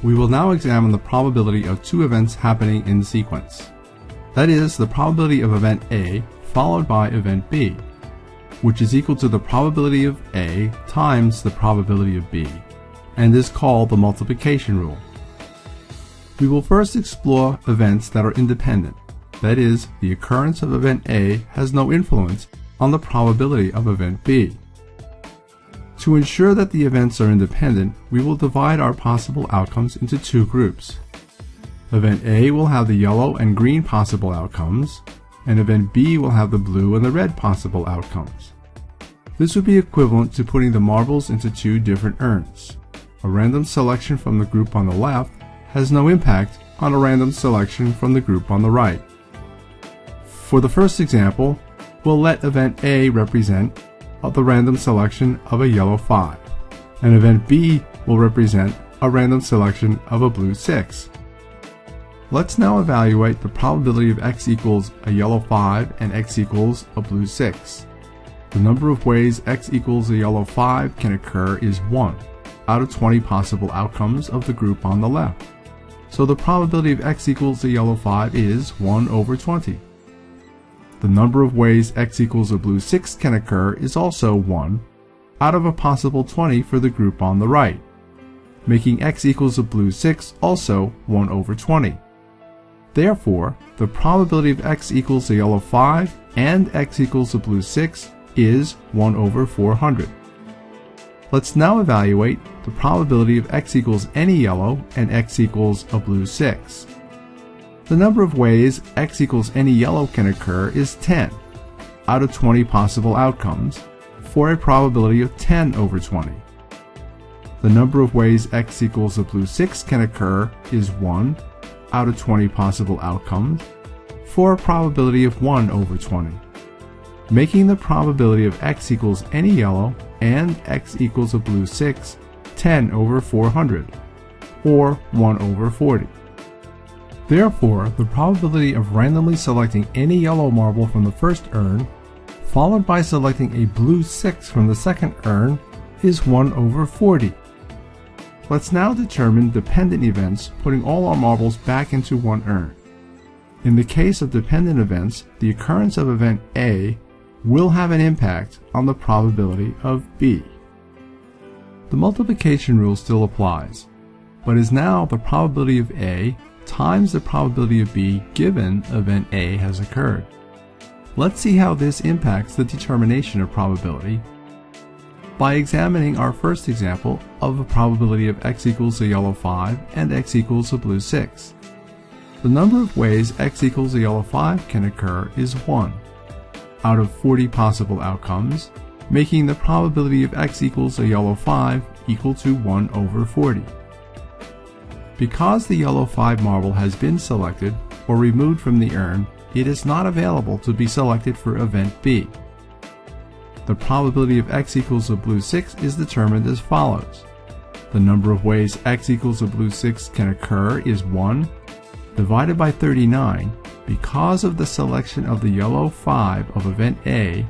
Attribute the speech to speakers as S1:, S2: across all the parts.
S1: We will now examine the probability of two events happening in sequence. That is, the probability of event A followed by event B, which is equal to the probability of A times the probability of B, and is called the multiplication rule. We will first explore events that are independent. That is, the occurrence of event A has no influence on the probability of event B. To ensure that the events are independent, we will divide our possible outcomes into two groups. Event A will have the yellow and green possible outcomes, and event B will have the blue and the red possible outcomes. This would be equivalent to putting the marbles into two different urns. A random selection from the group on the left has no impact on a random selection from the group on the right. For the first example, we'll let event A represent the random selection of a yellow 5, and event B will represent a random selection of a blue 6. Let's now evaluate the probability of x equals a yellow 5 and x equals a blue 6. The number of ways x equals a yellow 5 can occur is 1 out of 20 possible outcomes of the group on the left. So the probability of x equals a yellow 5 is 1 over 20. The number of ways x equals a blue 6 can occur is also 1 out of a possible 20 for the group on the right, making x equals a blue 6 also 1 over 20. Therefore, the probability of x equals a yellow 5 and x equals a blue 6 is 1 over 400. Let's now evaluate the probability of x equals any yellow and x equals a blue 6. The number of ways x equals any yellow can occur is 10 out of 20 possible outcomes for a probability of 10 over 20. The number of ways x equals a blue 6 can occur is 1 out of 20 possible outcomes for a probability of 1 over 20, making the probability of x equals any yellow and x equals a blue 6 10 over 400, or 1 over 40. Therefore, the probability of randomly selecting any yellow marble from the first urn, followed by selecting a blue 6 from the second urn, is 1 over 40. Let's now determine dependent events, putting all our marbles back into one urn. In the case of dependent events, the occurrence of event A will have an impact on the probability of B. The multiplication rule still applies, but is now the probability of A times the probability of B given event A has occurred. Let's see how this impacts the determination of probability by examining our first example of a probability of x equals a yellow 5 and x equals a blue 6. The number of ways x equals a yellow 5 can occur is 1 out of 40 possible outcomes, making the probability of x equals a yellow 5 equal to 1 over 40. Because the yellow 5 marble has been selected or removed from the urn, it is not available to be selected for event B. The probability of x equals a blue 6 is determined as follows. The number of ways x equals a blue 6 can occur is 1 divided by 39. Because of the selection of the yellow 5 of event A,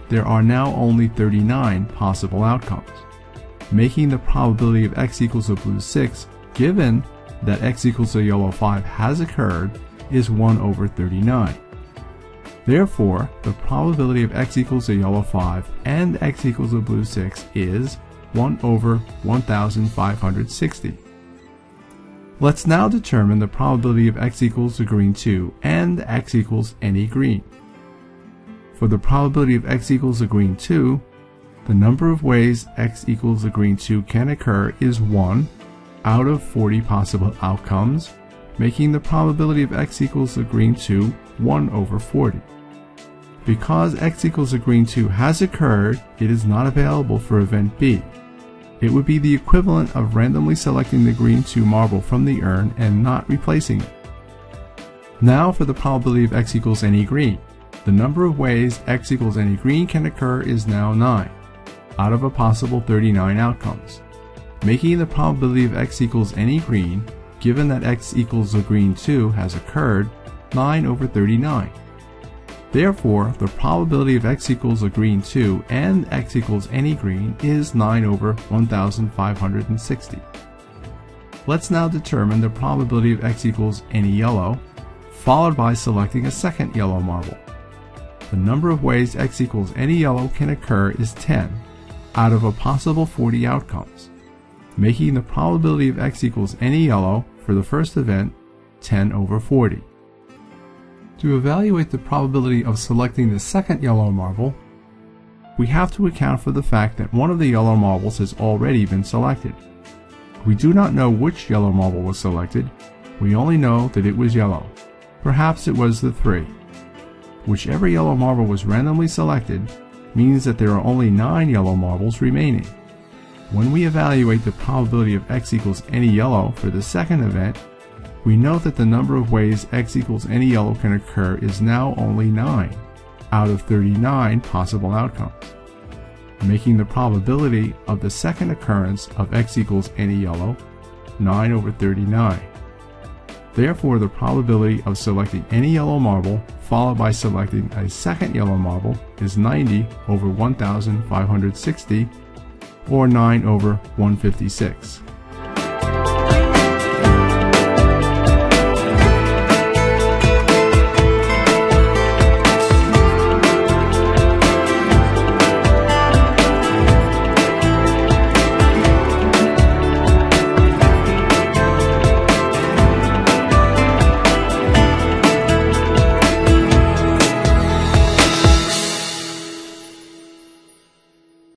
S1: there are now only 39 possible outcomes, making the probability of x equals a blue 6 given that x equals a yellow 5 has occurred is 1 over 39. Therefore, the probability of x equals a yellow 5 and x equals a blue 6 is 1 over 1560. Let's now determine the probability of x equals a green 2 and x equals any green. For the probability of x equals a green 2, the number of ways x equals a green 2 can occur is 1 out of 40 possible outcomes, making the probability of x equals a green 2 1 over 40. Because x equals a green 2 has occurred, it is not available for event B. It would be the equivalent of randomly selecting the green 2 marble from the urn and not replacing it. Now for the probability of x equals any green. The number of ways x equals any green can occur is now 9 out of a possible 39 outcomes, making the probability of x equals any green, given that x equals a green 2 has occurred, 9 over 39. Therefore, the probability of x equals a green 2 and x equals any green is 9 over 1560. Let's now determine the probability of x equals any yellow, followed by selecting a second yellow marble. The number of ways x equals any yellow can occur is 10 out of a possible 40 outcomes, making the probability of x equals any yellow for the first event 10 over 40. To evaluate the probability of selecting the second yellow marble, we have to account for the fact that one of the yellow marbles has already been selected. We do not know which yellow marble was selected, we only know that it was yellow. Perhaps it was the 3. Whichever yellow marble was randomly selected means that there are only 9 yellow marbles remaining. When we evaluate the probability of x equals any yellow for the second event, we note that the number of ways x equals any yellow can occur is now only 9 out of 39 possible outcomes, making the probability of the second occurrence of x equals any yellow 9 over 39. Therefore, the probability of selecting any yellow marble followed by selecting a second yellow marble is 90 over 1,560, or 9 over 156.